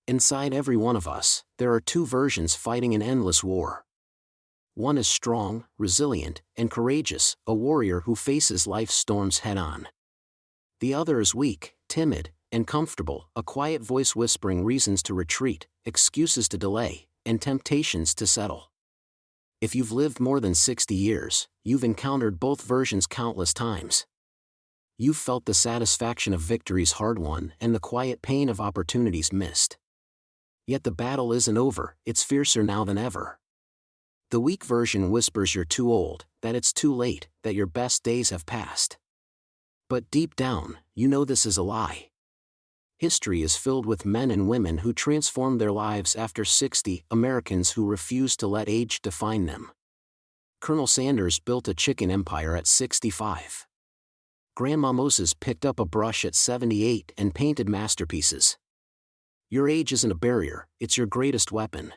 Inside every one of us, there are two versions fighting an endless war. One is strong, resilient, and courageous, a warrior who faces life's storms head-on. The other is weak, timid, and comfortable, a quiet voice whispering reasons to retreat, excuses to delay, and temptations to settle. If you've lived more than 60 years, you've encountered both versions countless times. You've felt the satisfaction of victories hard-won and the quiet pain of opportunities missed. Yet the battle isn't over, it's fiercer now than ever. The weak version whispers you're too old, that it's too late, that your best days have passed. But deep down, you know this is a lie. History is filled with men and women who transformed their lives after 60, Americans who refused to let age define them. Colonel Sanders built a chicken empire at 65. Grandma Moses picked up a brush at 78 and painted masterpieces. Your age isn't a barrier, it's your greatest weapon.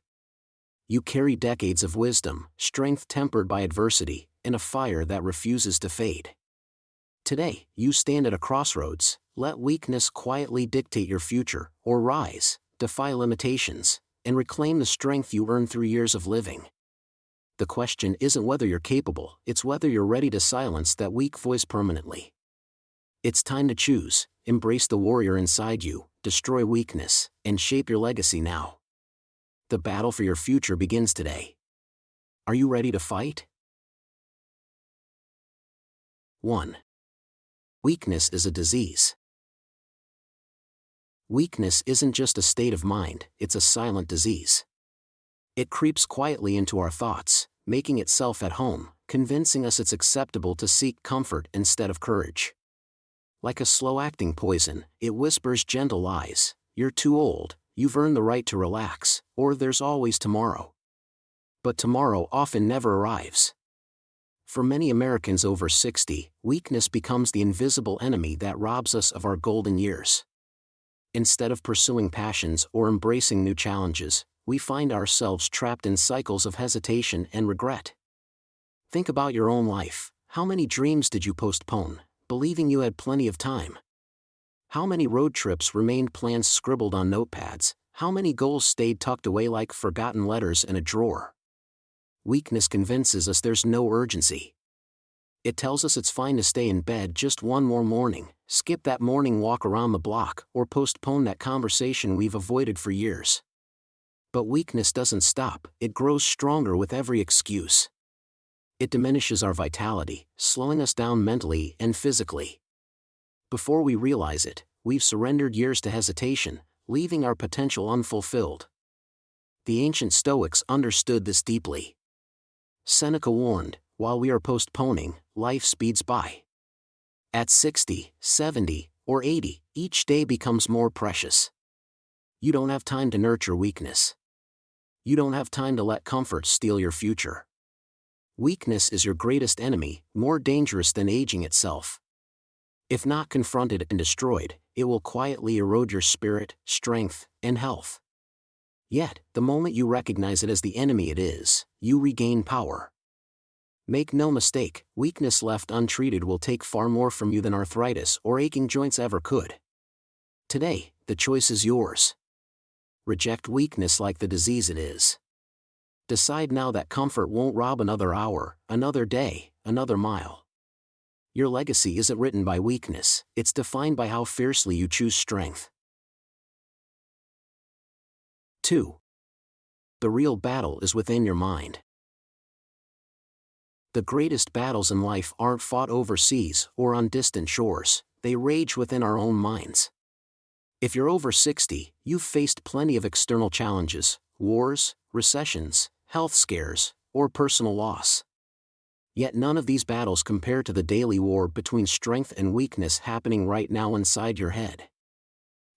You carry decades of wisdom, strength tempered by adversity, and a fire that refuses to fade. Today, you stand at a crossroads. Let weakness quietly dictate your future, or rise, defy limitations, and reclaim the strength you earned through years of living. The question isn't whether you're capable, it's whether you're ready to silence that weak voice permanently. It's time to choose, embrace the warrior inside you, destroy weakness, and shape your legacy now. The battle for your future begins today. Are you ready to fight? 1. Weakness is a disease. Weakness isn't just a state of mind, it's a silent disease. It creeps quietly into our thoughts, making itself at home, convincing us it's acceptable to seek comfort instead of courage. Like a slow-acting poison, it whispers gentle lies: you're too old, you've earned the right to relax, or there's always tomorrow. But tomorrow often never arrives. For many Americans over 60, weakness becomes the invisible enemy that robs us of our golden years. Instead of pursuing passions or embracing new challenges, we find ourselves trapped in cycles of hesitation and regret. Think about your own life. How many dreams did you postpone, believing you had plenty of time? How many road trips remained plans scribbled on notepads? How many goals stayed tucked away like forgotten letters in a drawer? Weakness convinces us there's no urgency. It tells us it's fine to stay in bed just one more morning, skip that morning walk around the block, or postpone that conversation we've avoided for years. But weakness doesn't stop, it grows stronger with every excuse. It diminishes our vitality, slowing us down mentally and physically. Before we realize it, we've surrendered years to hesitation, leaving our potential unfulfilled. The ancient Stoics understood this deeply. Seneca warned, while we are postponing, life speeds by. At 60, 70, or 80, each day becomes more precious. You don't have time to nurture weakness. You don't have time to let comfort steal your future. Weakness is your greatest enemy, more dangerous than aging itself. If not confronted and destroyed, it will quietly erode your spirit, strength, and health. Yet, the moment you recognize it as the enemy it is, you regain power. Make no mistake, weakness left untreated will take far more from you than arthritis or aching joints ever could. Today, the choice is yours. Reject weakness like the disease it is. Decide now that comfort won't rob another hour, another day, another mile. Your legacy isn't written by weakness, it's defined by how fiercely you choose strength. 2. The real battle is within your mind. The greatest battles in life aren't fought overseas or on distant shores, they rage within our own minds. If you're over 60, you've faced plenty of external challenges, wars, recessions, health scares, or personal loss. Yet none of these battles compare to the daily war between strength and weakness happening right now inside your head.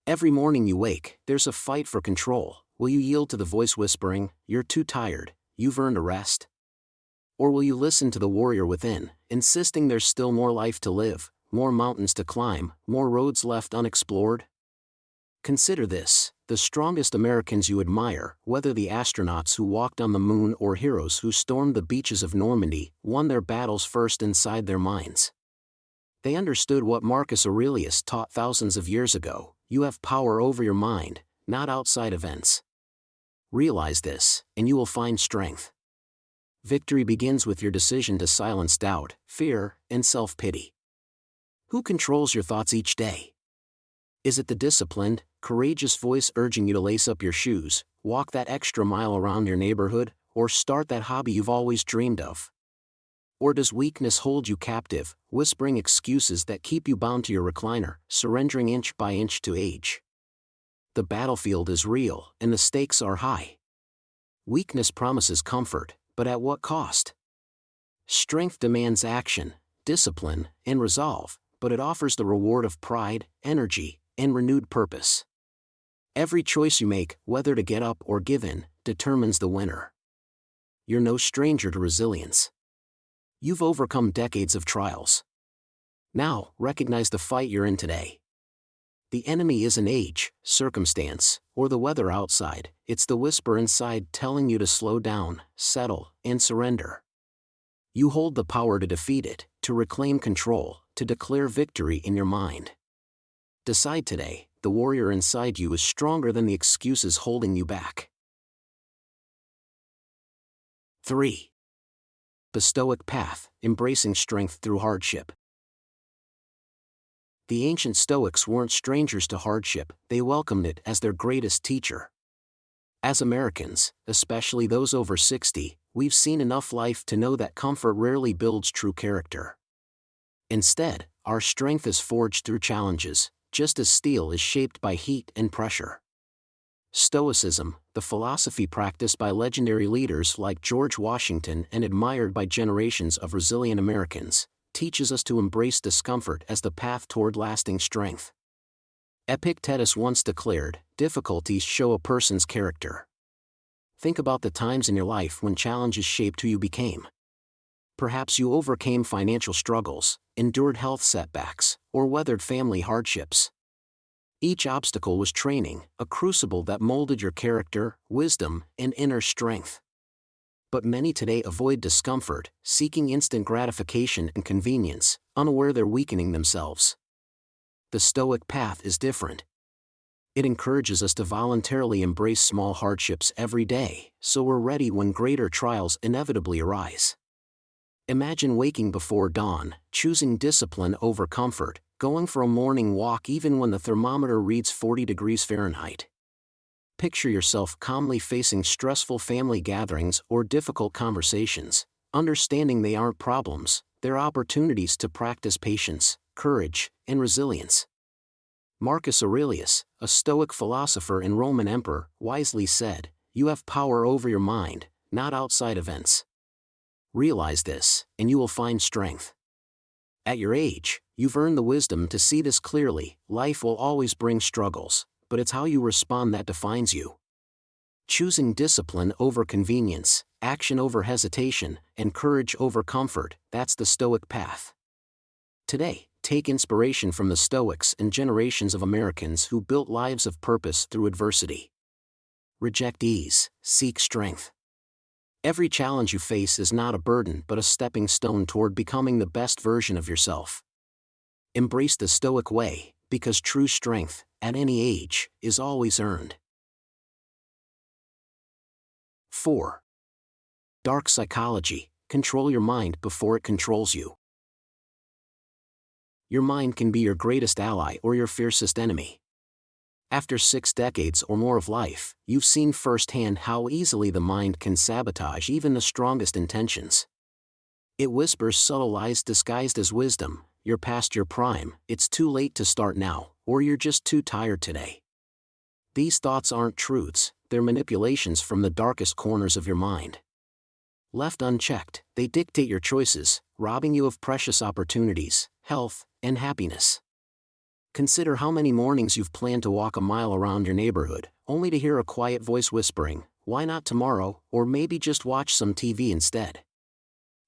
Every morning you wake, there's a fight for control. Will you yield to the voice whispering, "You're too tired, you've earned a rest"? Or will you listen to the warrior within, insisting there's still more life to live, more mountains to climb, more roads left unexplored? Consider this: the strongest Americans you admire, whether the astronauts who walked on the moon or heroes who stormed the beaches of Normandy, won their battles first inside their minds. They understood what Marcus Aurelius taught thousands of years ago: you have power over your mind, not outside events. Realize this, and you will find strength. Victory begins with your decision to silence doubt, fear, and self-pity. Who controls your thoughts each day? Is it the disciplined, courageous voice urging you to lace up your shoes, walk that extra mile around your neighborhood, or start that hobby you've always dreamed of? Or does weakness hold you captive, whispering excuses that keep you bound to your recliner, surrendering inch by inch to age? The battlefield is real, and the stakes are high. Weakness promises comfort, but at what cost? Strength demands action, discipline, and resolve, but it offers the reward of pride, energy, and renewed purpose. Every choice you make, whether to get up or give in, determines the winner. You're no stranger to resilience. You've overcome decades of trials. Now, recognize the fight you're in today. The enemy isn't age, circumstance, or the weather outside, it's the whisper inside telling you to slow down, settle, and surrender. You hold the power to defeat it, to reclaim control, to declare victory in your mind. Decide today, the warrior inside you is stronger than the excuses holding you back. 3. The Stoic Path, Embracing Strength Through Hardship. The ancient Stoics weren't strangers to hardship, they welcomed it as their greatest teacher. As Americans, especially those over 60, we've seen enough life to know that comfort rarely builds true character. Instead, our strength is forged through challenges, just as steel is shaped by heat and pressure. Stoicism, the philosophy practiced by legendary leaders like George Washington and admired by generations of resilient Americans, teaches us to embrace discomfort as the path toward lasting strength. Epictetus once declared, "Difficulties show a person's character." Think about the times in your life when challenges shaped who you became. Perhaps you overcame financial struggles, endured health setbacks, or weathered family hardships. Each obstacle was training, a crucible that molded your character, wisdom, and inner strength. But many today avoid discomfort, seeking instant gratification and convenience, unaware they're weakening themselves. The Stoic path is different. It encourages us to voluntarily embrace small hardships every day, so we're ready when greater trials inevitably arise. Imagine waking before dawn, choosing discipline over comfort, going for a morning walk even when the thermometer reads 40 degrees Fahrenheit. Picture yourself calmly facing stressful family gatherings or difficult conversations, understanding they aren't problems, they're opportunities to practice patience, courage, and resilience. Marcus Aurelius, a Stoic philosopher and Roman emperor, wisely said, "You have power over your mind, not outside events." Realize this, and you will find strength. At your age, you've earned the wisdom to see this clearly. Life will always bring struggles, but it's how you respond that defines you. Choosing discipline over convenience, action over hesitation, and courage over comfort, that's the Stoic path. Today, take inspiration from the Stoics and generations of Americans who built lives of purpose through adversity. Reject ease, seek strength. Every challenge you face is not a burden but a stepping stone toward becoming the best version of yourself. Embrace the Stoic way, because true strength, at any age, is always earned. 4. Dark psychology, control your mind before it controls you. Your mind can be your greatest ally or your fiercest enemy. After 6 decades or more of life, you've seen firsthand how easily the mind can sabotage even the strongest intentions. It whispers subtle lies disguised as wisdom: "You're past your prime, it's too late to start now," or "You're just too tired today." These thoughts aren't truths, they're manipulations from the darkest corners of your mind. Left unchecked, they dictate your choices, robbing you of precious opportunities, health, and happiness. Consider how many mornings you've planned to walk a mile around your neighborhood, only to hear a quiet voice whispering, "Why not tomorrow, or maybe just watch some TV instead?"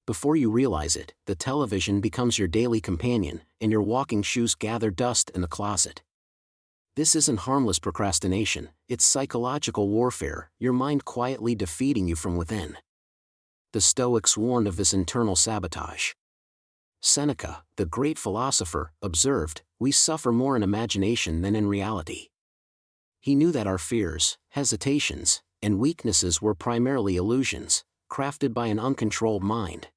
Before you realize it, the television becomes your daily companion, and your walking shoes gather dust in the closet. This isn't harmless procrastination, it's psychological warfare, your mind quietly defeating you from within. The Stoics warned of this internal sabotage. Seneca, the great philosopher, observed, "We suffer more in imagination than in reality." He knew that our fears, hesitations, and weaknesses were primarily illusions, crafted by an uncontrolled mind.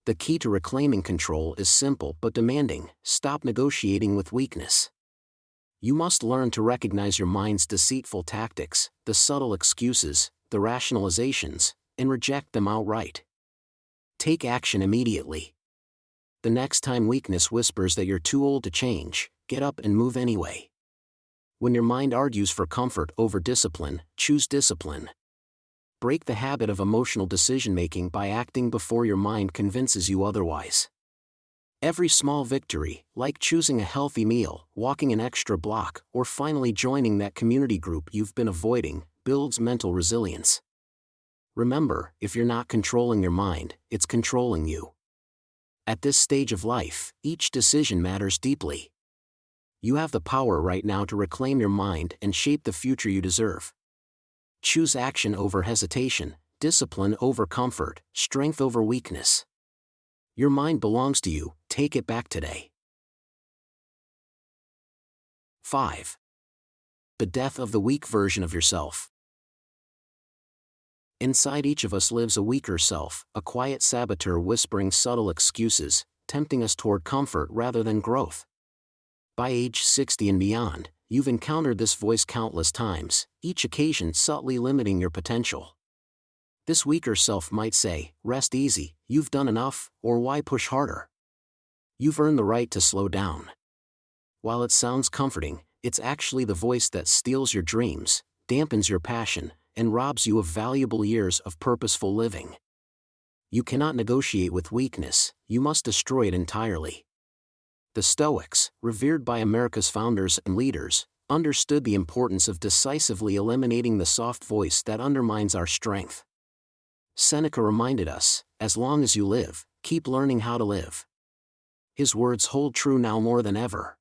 The key to reclaiming control is simple but demanding: stop negotiating with weakness. You must learn to recognize your mind's deceitful tactics, the subtle excuses, the rationalizations, and reject them outright. Take action immediately. The next time weakness whispers that you're too old to change, get up and move anyway. When your mind argues for comfort over discipline, choose discipline. Break the habit of emotional decision-making by acting before your mind convinces you otherwise. Every small victory, like choosing a healthy meal, walking an extra block, or finally joining that community group you've been avoiding, builds mental resilience. Remember, if you're not controlling your mind, it's controlling you. At this stage of life, each decision matters deeply. You have the power right now to reclaim your mind and shape the future you deserve. Choose action over hesitation, discipline over comfort, strength over weakness. Your mind belongs to you, take it back today. 5. The death of the weak version of yourself. Inside each of us lives a weaker self, a quiet saboteur whispering subtle excuses, tempting us toward comfort rather than growth. By age 60 and beyond, you've encountered this voice countless times, each occasion subtly limiting your potential. This weaker self might say, "Rest easy, you've done enough," or "Why push harder? You've earned the right to slow down." While it sounds comforting, it's actually the voice that steals your dreams, dampens your passion, and robs you of valuable years of purposeful living. You cannot negotiate with weakness, you must destroy it entirely. The Stoics, revered by America's founders and leaders, understood the importance of decisively eliminating the soft voice that undermines our strength. Seneca reminded us, "As long as you live, keep learning how to live." His words hold true now more than ever.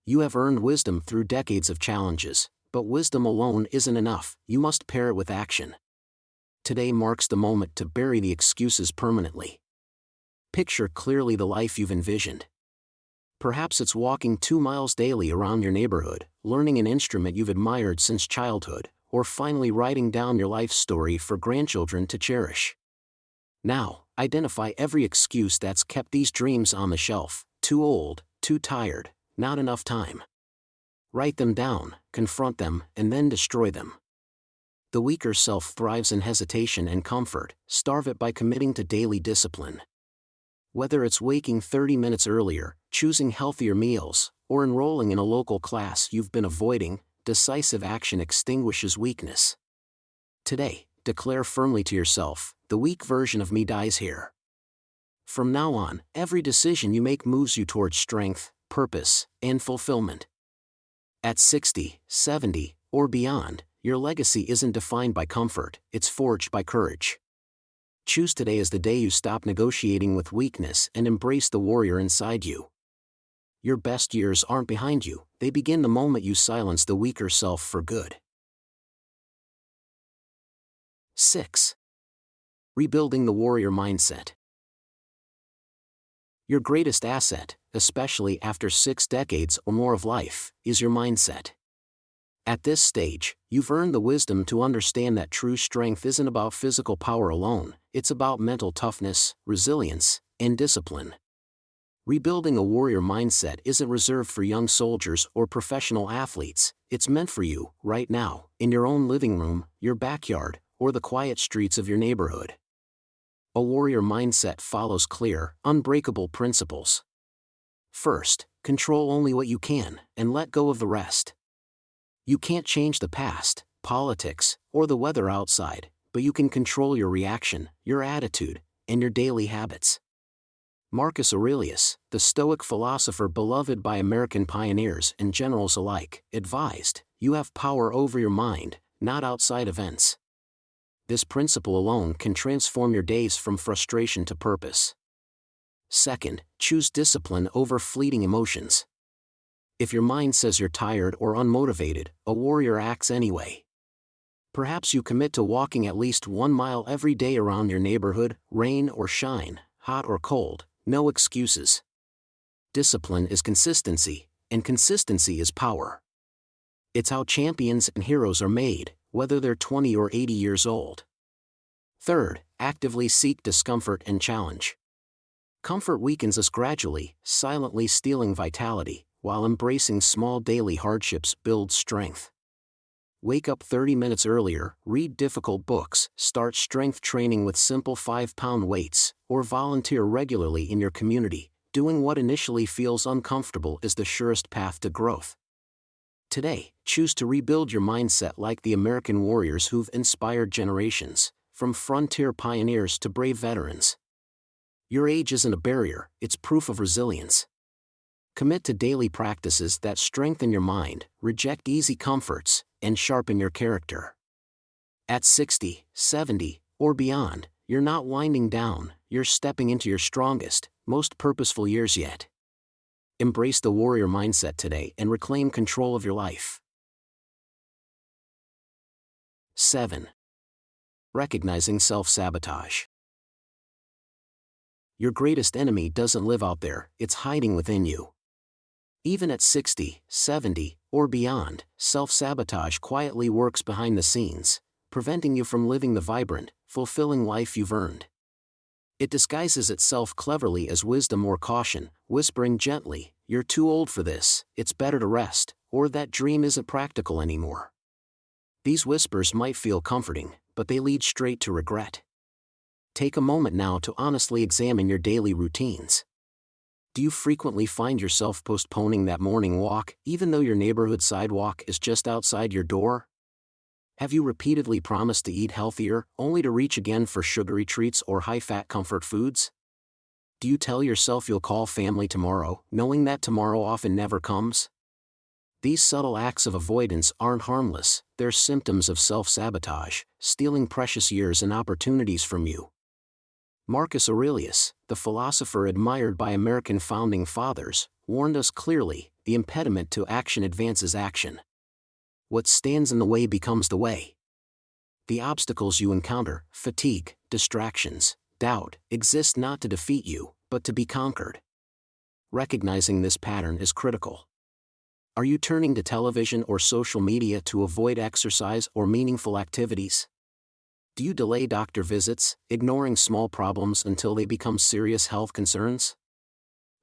You have earned wisdom through decades of challenges, but wisdom alone isn't enough, you must pair it with action. Today marks the moment to bury the excuses permanently. Picture clearly the life you've envisioned. Perhaps it's walking 2 miles daily around your neighborhood, learning an instrument you've admired since childhood, or finally writing down your life story for grandchildren to cherish. Now, identify every excuse that's kept these dreams on the shelf: too old, too tired, not enough time. Write them down, confront them, and then destroy them. The weaker self thrives in hesitation and comfort, starve it by committing to daily discipline. Whether it's waking 30 minutes earlier, choosing healthier meals, or enrolling in a local class you've been avoiding, decisive action extinguishes weakness. Today, declare firmly to yourself, "The weak version of me dies here." From now on, every decision you make moves you towards strength, purpose, and fulfillment. At 60, 70, or beyond, your legacy isn't defined by comfort, it's forged by courage. Choose today as the day you stop negotiating with weakness and embrace the warrior inside you. Your best years aren't behind you, they begin the moment you silence the weaker self for good. 6. Rebuilding the warrior mindset. Your greatest asset, especially after 6 decades or more of life, is your mindset. At this stage, you've earned the wisdom to understand that true strength isn't about physical power alone, it's about mental toughness, resilience, and discipline. Rebuilding a warrior mindset isn't reserved for young soldiers or professional athletes, it's meant for you, right now, in your own living room, your backyard, or the quiet streets of your neighborhood. A warrior mindset follows clear, unbreakable principles. First, control only what you can, and let go of the rest. You can't change the past, politics, or the weather outside, but you can control your reaction, your attitude, and your daily habits. Marcus Aurelius, the Stoic philosopher beloved by American pioneers and generals alike, advised, "You have power over your mind, not outside events." This principle alone can transform your days from frustration to purpose. Second, choose discipline over fleeting emotions. If your mind says you're tired or unmotivated, a warrior acts anyway. Perhaps you commit to walking at least 1 mile every day around your neighborhood, rain or shine, hot or cold, no excuses. Discipline is consistency, and consistency is power. It's how champions and heroes are made, whether they're 20 or 80 years old. Third, actively seek discomfort and challenge. Comfort weakens us gradually, silently stealing vitality, while embracing small daily hardships builds strength. Wake up 30 minutes earlier, read difficult books, start strength training with simple 5-pound weights, or volunteer regularly in your community. Doing what initially feels uncomfortable is the surest path to growth. Today, choose to rebuild your mindset like the American warriors who've inspired generations, from frontier pioneers to brave veterans. Your age isn't a barrier, it's proof of resilience. Commit to daily practices that strengthen your mind, reject easy comforts, and sharpen your character. At 60, 70, or beyond, you're not winding down, you're stepping into your strongest, most purposeful years yet. Embrace the warrior mindset today and reclaim control of your life. 7. Recognizing self-sabotage. Your greatest enemy doesn't live out there, it's hiding within you. Even at 60, 70, or beyond, self-sabotage quietly works behind the scenes, preventing you from living the vibrant, fulfilling life you've earned. It disguises itself cleverly as wisdom or caution, whispering gently, "You're too old for this, it's better to rest," or "That dream isn't practical anymore." These whispers might feel comforting, but they lead straight to regret. Take a moment now to honestly examine your daily routines. Do you frequently find yourself postponing that morning walk, even though your neighborhood sidewalk is just outside your door? Have you repeatedly promised to eat healthier, only to reach again for sugary treats or high-fat comfort foods? Do you tell yourself you'll call family tomorrow, knowing that tomorrow often never comes? These subtle acts of avoidance aren't harmless, they're symptoms of self-sabotage, stealing precious years and opportunities from you. Marcus Aurelius, the philosopher admired by American founding fathers, warned us clearly, the impediment to action advances action. What stands in the way becomes the way. The obstacles you encounter, fatigue, distractions, doubt, exist not to defeat you, but to be conquered. Recognizing this pattern is critical. Are you turning to television or social media to avoid exercise or meaningful activities? Do you delay doctor visits, ignoring small problems until they become serious health concerns?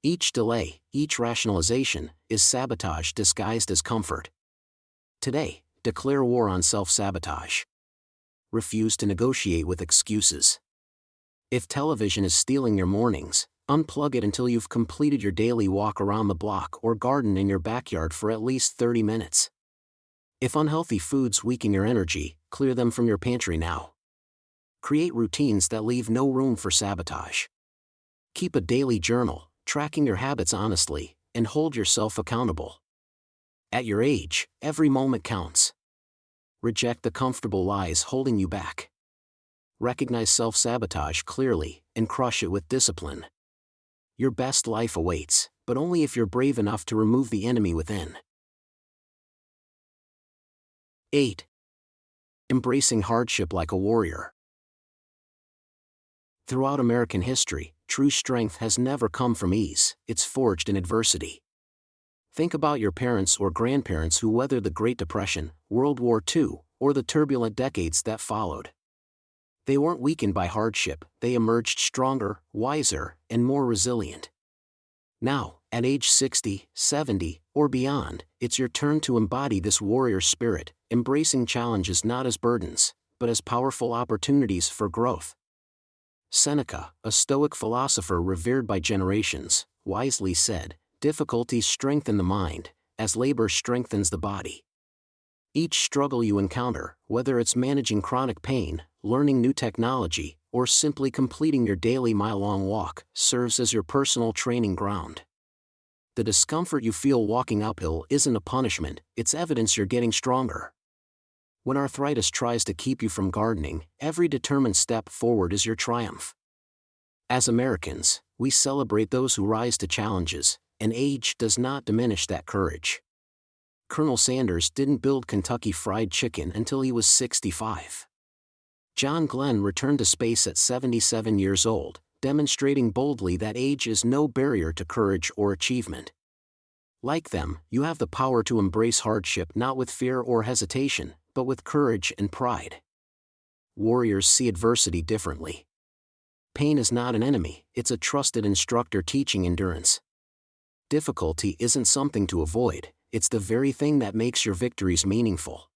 Each delay, each rationalization, is sabotage disguised as comfort. Today, declare war on self-sabotage. Refuse to negotiate with excuses. If television is stealing your mornings, unplug it until you've completed your daily walk around the block or garden in your backyard for at least 30 minutes. If unhealthy foods weaken your energy, clear them from your pantry now. Create routines that leave no room for sabotage. Keep a daily journal, tracking your habits honestly, and hold yourself accountable. At your age, every moment counts. Reject the comfortable lies holding you back. Recognize self-sabotage clearly, and crush it with discipline. Your best life awaits, but only if you're brave enough to remove the enemy within. 8. Embracing hardship like a warrior. Throughout American history, true strength has never come from ease, it's forged in adversity. Think about your parents or grandparents who weathered the Great Depression, World War II, or the turbulent decades that followed. They weren't weakened by hardship, they emerged stronger, wiser, and more resilient. Now, at age 60, 70, or beyond, it's your turn to embody this warrior spirit, embracing challenges not as burdens, but as powerful opportunities for growth. Seneca, a Stoic philosopher revered by generations, wisely said, "Difficulties strengthen the mind, as labor strengthens the body." Each struggle you encounter, whether it's managing chronic pain, learning new technology, or simply completing your daily mile-long walk, serves as your personal training ground. The discomfort you feel walking uphill isn't a punishment, it's evidence you're getting stronger. When arthritis tries to keep you from gardening, every determined step forward is your triumph. As Americans, we celebrate those who rise to challenges, and age does not diminish that courage. Colonel Sanders didn't build Kentucky Fried Chicken until he was 65. John Glenn returned to space at 77 years old, demonstrating boldly that age is no barrier to courage or achievement. Like them, you have the power to embrace hardship not with fear or hesitation, but with courage and pride. Warriors see adversity differently. Pain is not an enemy, it's a trusted instructor teaching endurance. Difficulty isn't something to avoid, it's the very thing that makes your victories meaningful.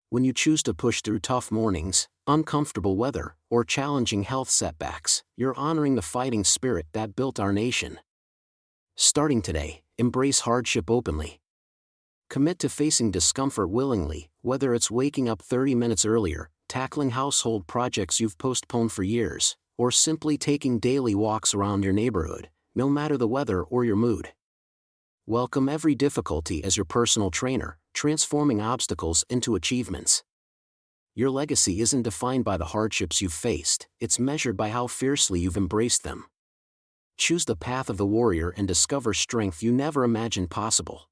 When you choose to push through tough mornings, uncomfortable weather, or challenging health setbacks, you're honoring the fighting spirit that built our nation. Starting today, embrace hardship openly. Commit to facing discomfort willingly, whether it's waking up 30 minutes earlier, tackling household projects you've postponed for years, or simply taking daily walks around your neighborhood, no matter the weather or your mood. Welcome every difficulty as your personal trainer, transforming obstacles into achievements. Your legacy isn't defined by the hardships you've faced, it's measured by how fiercely you've embraced them. Choose the path of the warrior and discover strength you never imagined possible.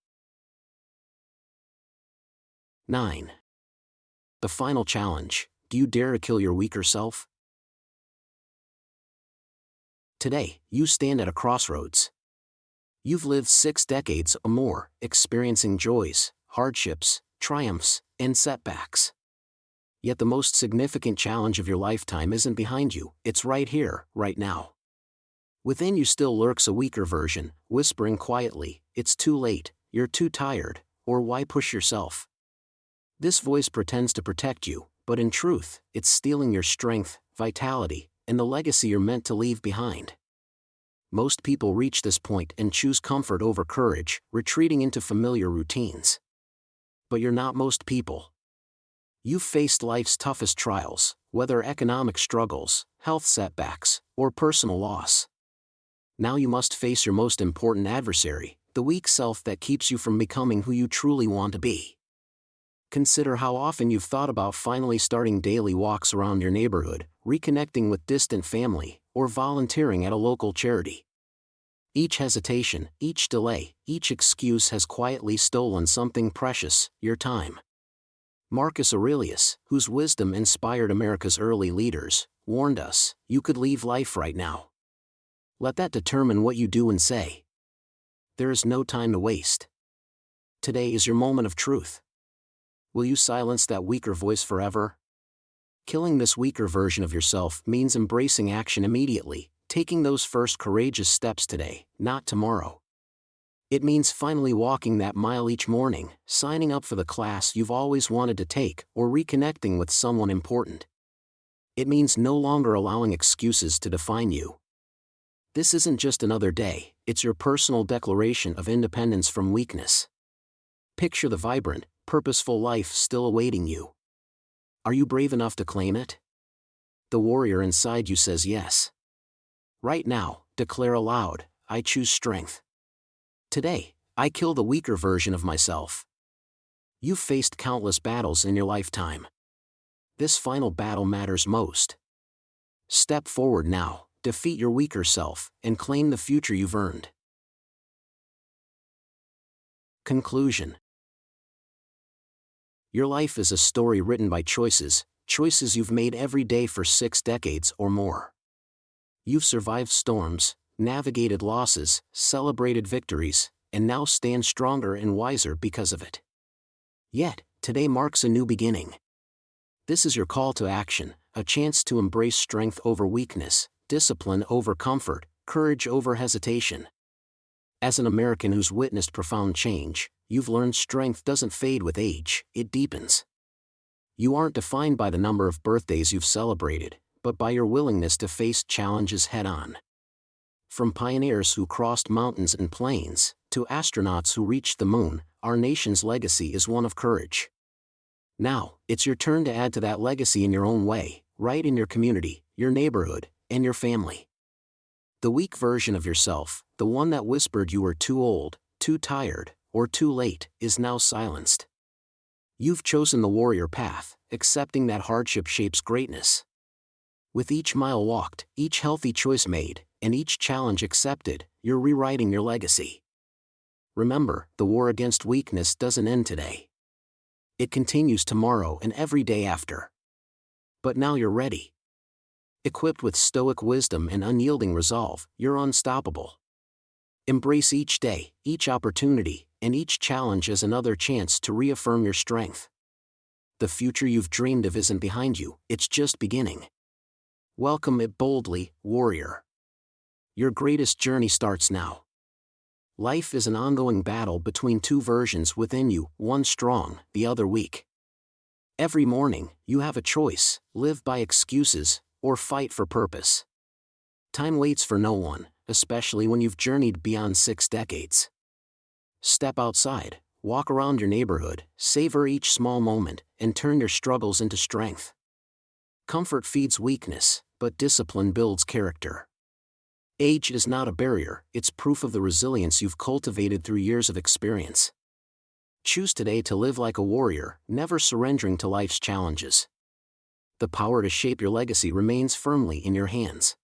9. The final challenge: do you dare to kill your weaker self? Today, you stand at a crossroads. You've lived 6 decades or more, experiencing joys, hardships, triumphs, and setbacks. Yet the most significant challenge of your lifetime isn't behind you, it's right here, right now. Within you still lurks a weaker version, whispering quietly, "It's too late, you're too tired," or "Why push yourself?" This voice pretends to protect you, but in truth, it's stealing your strength, vitality, and the legacy you're meant to leave behind. Most people reach this point and choose comfort over courage, retreating into familiar routines. But you're not most people. You've faced life's toughest trials, whether economic struggles, health setbacks, or personal loss. Now you must face your most important adversary, the weak self that keeps you from becoming who you truly want to be. Consider how often you've thought about finally starting daily walks around your neighborhood, reconnecting with distant family, or volunteering at a local charity. Each hesitation, each delay, each excuse has quietly stolen something precious, your time. Marcus Aurelius, whose wisdom inspired America's early leaders, warned us, "You could leave life right now." Let that determine what you do and say. There is no time to waste. Today is your moment of truth. Will you silence that weaker voice forever? Killing this weaker version of yourself means embracing action immediately, taking those first courageous steps today, not tomorrow. It means finally walking that mile each morning, signing up for the class you've always wanted to take, or reconnecting with someone important. It means no longer allowing excuses to define you. This isn't just another day, it's your personal declaration of independence from weakness. Picture the vibrant, purposeful life still awaiting you. Are you brave enough to claim it? The warrior inside you says yes. Right now, declare aloud, "I choose strength. Today, I kill the weaker version of myself." You've faced countless battles in your lifetime. This final battle matters most. Step forward now, defeat your weaker self, and claim the future you've earned. Conclusion. Your life is a story written by choices you've made every day for 6 decades or more. You've survived storms, navigated losses, celebrated victories, and now stand stronger and wiser because of it. Yet, today marks a new beginning. This is your call to action, a chance to embrace strength over weakness, discipline over comfort, courage over hesitation. As an American who's witnessed profound change, you've learned strength doesn't fade with age, it deepens. You aren't defined by the number of birthdays you've celebrated, but by your willingness to face challenges head-on. From pioneers who crossed mountains and plains, to astronauts who reached the moon, our nation's legacy is one of courage. Now, it's your turn to add to that legacy in your own way, right in your community, your neighborhood, and your family. The weak version of yourself, the one that whispered you were too old, too tired, or too late, is now silenced. You've chosen the warrior path, accepting that hardship shapes greatness. With each mile walked, each healthy choice made, and each challenge accepted, you're rewriting your legacy. Remember, the war against weakness doesn't end today. It continues tomorrow and every day after. But now you're ready. Equipped with stoic wisdom and unyielding resolve, you're unstoppable. Embrace each day, each opportunity, and each challenge as another chance to reaffirm your strength. The future you've dreamed of isn't behind you, it's just beginning. Welcome it boldly, warrior. Your greatest journey starts now. Life is an ongoing battle between two versions within you, one strong, the other weak. Every morning, you have a choice: live by excuses, or fight for purpose. Time waits for no one, especially when you've journeyed beyond 6 decades. Step outside, walk around your neighborhood, savor each small moment, and turn your struggles into strength. Comfort feeds weakness, but discipline builds character. Age is not a barrier, it's proof of the resilience you've cultivated through years of experience. Choose today to live like a warrior, never surrendering to life's challenges. The power to shape your legacy remains firmly in your hands.